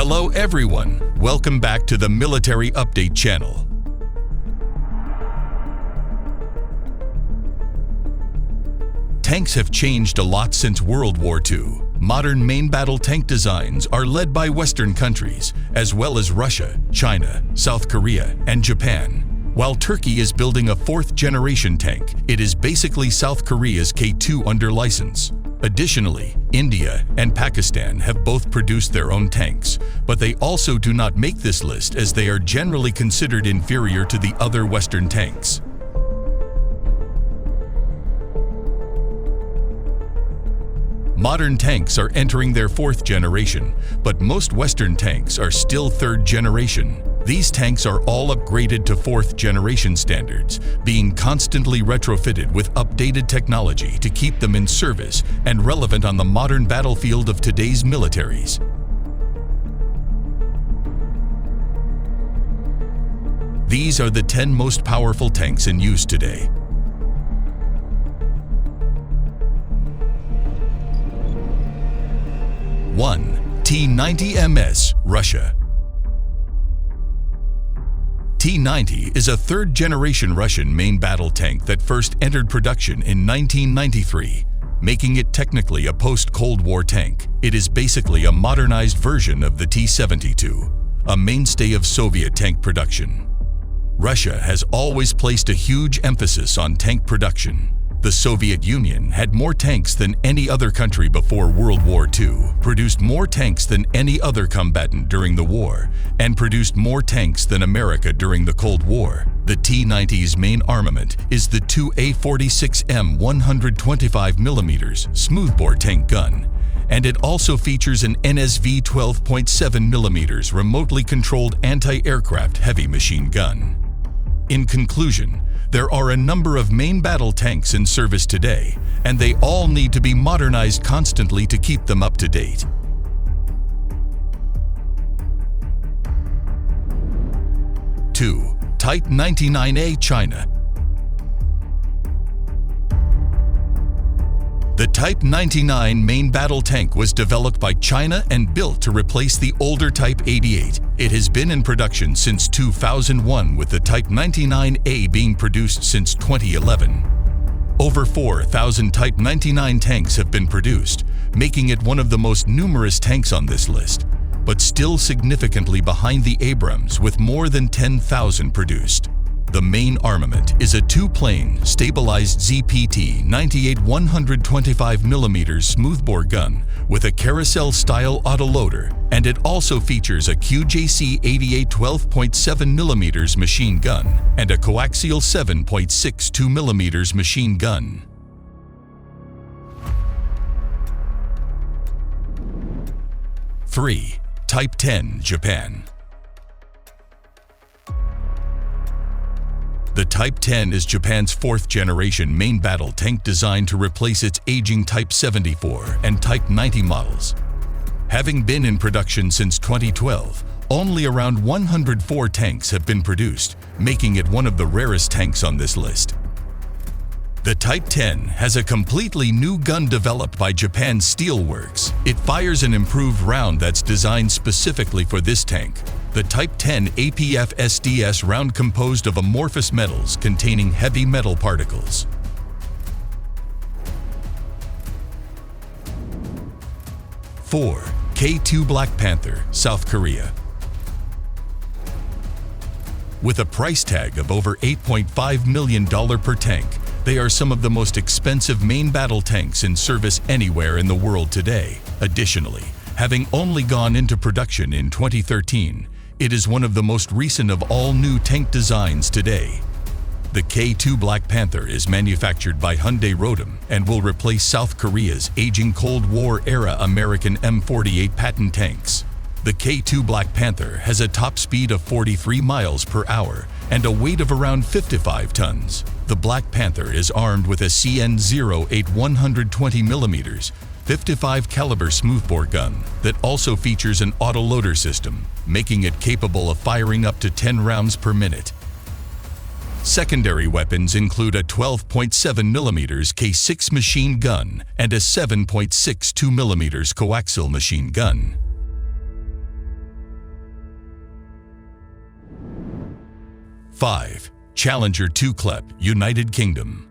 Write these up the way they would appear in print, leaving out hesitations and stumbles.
Hello everyone, welcome back to the Military Update channel. Tanks have changed a lot since World War II. Modern main battle tank designs are led by Western countries, as well as Russia, China, South Korea, and Japan. While Turkey is building a fourth-generation tank, it is basically South Korea's K2 under license. Additionally, India and Pakistan have both produced their own tanks, but they also do not make this list as they are generally considered inferior to the other Western tanks. Modern tanks are entering their fourth generation, but most Western tanks are still third generation. These tanks are all upgraded to fourth generation standards, being constantly retrofitted with updated technology to keep them in service and relevant on the modern battlefield of today's militaries. These are the 10 most powerful tanks in use today. T-90MS, Russia. T-90 is a third-generation Russian main battle tank that first entered production in 1993, making it technically a post-Cold War tank. It is basically a modernized version of the T-72, a mainstay of Soviet tank production. Russia has always placed a huge emphasis on tank production. The Soviet Union had more tanks than any other country before World War II, produced more tanks than any other combatant during the war, and produced more tanks than America during the Cold War. The T-90's main armament is the 2A46M 125mm smoothbore tank gun, and it also features an NSV 12.7mm remotely controlled anti-aircraft heavy machine gun. In conclusion, there are a number of main battle tanks in service today, and they all need to be modernized constantly to keep them up to date. Two, Type 99A, China. The Type 99 main battle tank was developed by China and built to replace the older Type 88. It has been in production since 2001, with the Type 99A being produced since 2011. Over 4,000 Type 99 tanks have been produced, making it one of the most numerous tanks on this list, but still significantly behind the Abrams with more than 10,000 produced. The main armament is a two-plane, stabilized ZPT 98 125mm smoothbore gun with a carousel-style autoloader, and it also features a QJC 88 12.7mm machine gun and a coaxial 7.62mm machine gun. 3. Type 10, Japan. The Type 10 is Japan's fourth-generation main battle tank designed to replace its aging Type 74 and Type 90 models. Having been in production since 2012, only around 104 tanks have been produced, making it one of the rarest tanks on this list. The Type 10 has a completely new gun developed by Japan Steel Works. It fires an improved round that's designed specifically for this tank. The Type 10 APF SDS round composed of amorphous metals containing heavy metal particles. 4. K2 Black Panther, South Korea. With a price tag of over $8.5 million per tank, they are some of the most expensive main battle tanks in service anywhere in the world today. Additionally, having only gone into production in 2013, it is one of the most recent of all new tank designs today. The K2 Black Panther is manufactured by Hyundai Rotem and will replace South Korea's aging Cold War-era American M48 Patton tanks. The K2 Black Panther has a top speed of 43 miles per hour and a weight of around 55 tons. The Black Panther is armed with a CN08 120mm 55 caliber smoothbore gun that also features an autoloader system, making it capable of firing up to 10 rounds per minute. Secondary weapons include a 12.7mm K6 machine gun and a 7.62mm coaxial machine gun. 5. Challenger 2 Klep, United Kingdom.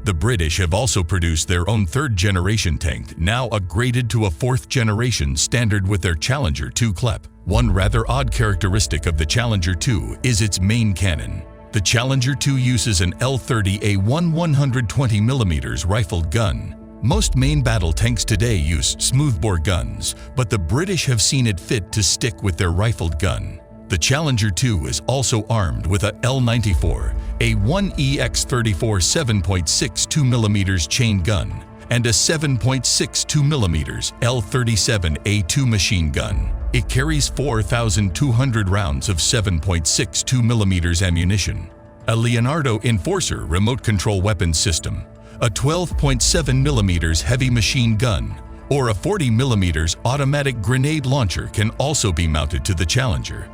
The British have also produced their own third-generation tank, now upgraded to a fourth-generation standard with their Challenger 2 Klep. One rather odd characteristic of the Challenger 2 is its main cannon. The Challenger 2 uses an L30A1 120mm rifled gun. Most main battle tanks today use smoothbore guns, but the British have seen it fit to stick with their rifled gun. The Challenger 2 is also armed with a L94, a 1EX34 7.62mm chain gun, and a 7.62mm L37A2 machine gun. It carries 4,200 rounds of 7.62mm ammunition, a Leonardo Enforcer remote control weapons system, a 12.7mm heavy machine gun, or a 40mm automatic grenade launcher can also be mounted to the Challenger.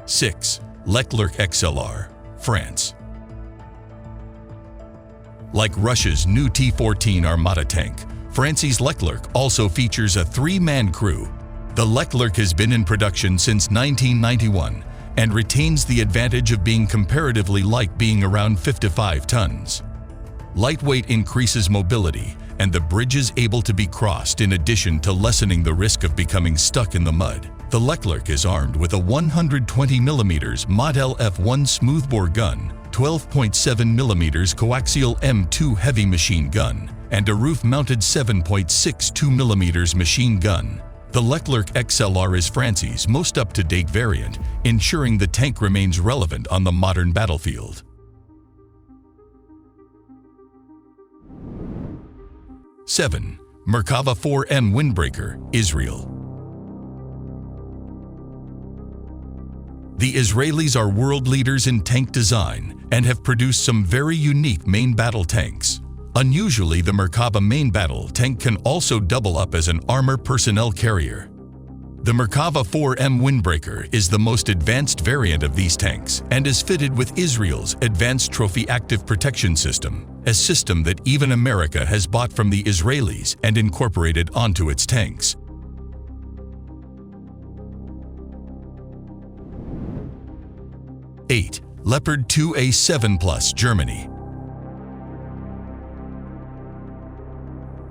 6. Leclerc XLR, France. Like Russia's new T-14 Armata tank, France's Leclerc also features a three-man crew. The Leclerc has been in production since 1991 and retains the advantage of being comparatively light, being around 55 tons. Lightweight increases mobility, and the bridge is able to be crossed in addition to lessening the risk of becoming stuck in the mud. The Leclerc is armed with a 120mm Model F1 smoothbore gun, 12.7mm coaxial M2 heavy machine gun, and a roof-mounted 7.62mm machine gun. The Leclerc XLR is France's most up-to-date variant, ensuring the tank remains relevant on the modern battlefield. 7. Merkava 4M Windbreaker, Israel. The Israelis are world leaders in tank design and have produced some very unique main battle tanks. Unusually, the Merkava main battle tank can also double up as an armor personnel carrier. The Merkava 4M Windbreaker is the most advanced variant of these tanks and is fitted with Israel's Advanced Trophy Active Protection System, a system that even America has bought from the Israelis and incorporated onto its tanks. 8. Leopard 2A7+, Germany.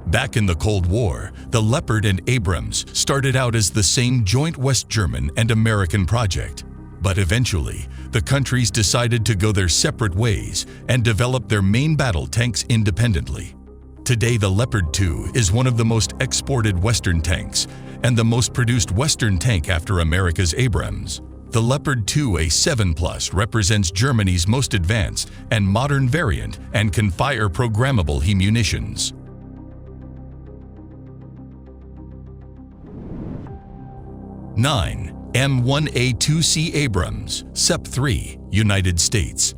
Back in the Cold War, the Leopard and Abrams started out as the same joint West German and American project. But eventually, the countries decided to go their separate ways and develop their main battle tanks independently. Today, the Leopard 2 is one of the most exported Western tanks and the most produced Western tank after America's Abrams. The Leopard 2A7+ represents Germany's most advanced and modern variant and can fire programmable munitions. 9. M1A2C Abrams, SEP-3, United States.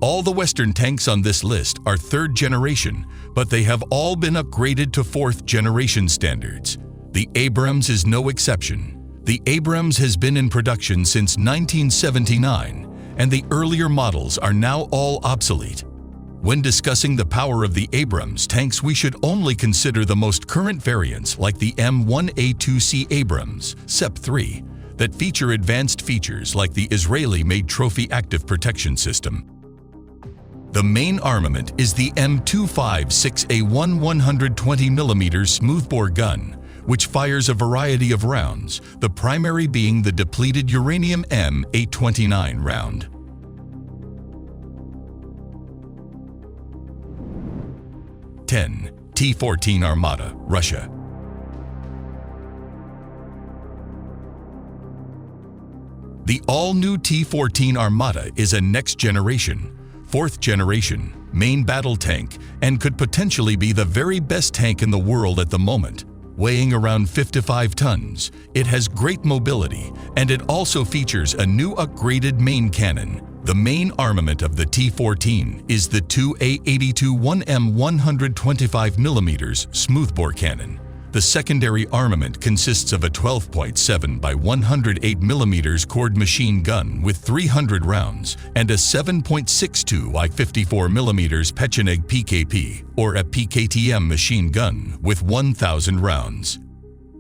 All the Western tanks on this list are third generation, but they have all been upgraded to fourth generation standards. The Abrams is no exception. The Abrams has been in production since 1979, and the earlier models are now all obsolete. When discussing the power of the Abrams tanks, we should only consider the most current variants like the M1A2C Abrams, SEP-3, that feature advanced features like the Israeli-made Trophy Active Protection System. The main armament is the M256A1 120mm smoothbore gun, which fires a variety of rounds, the primary being the depleted uranium M829 round. 10. T-14 Armata, Russia. The all-new T-14 Armata is a next-generation, fourth-generation, main battle tank and could potentially be the very best tank in the world at the moment. Weighing around 55 tons, it has great mobility, and it also features a new upgraded main cannon. The main armament of the T-14 is the 2A82 1M 125mm smoothbore cannon. The secondary armament consists of a 12.7 by 108 mm cord machine gun with 300 rounds and a 7.62 by 54 mm Pecheneg PKP, or a PKTM machine gun with 1,000 rounds.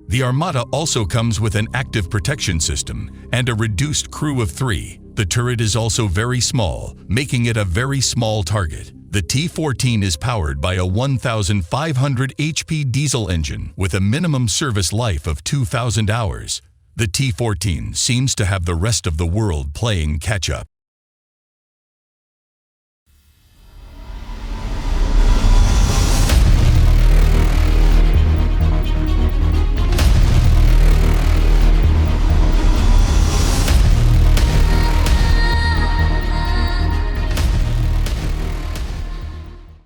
The Armata also comes with an active protection system and a reduced crew of 3. The turret is also very small, making it a very small target. The T-14 is powered by a 1,500 HP diesel engine with a minimum service life of 2,000 hours. The T-14 seems to have the rest of the world playing catch-up.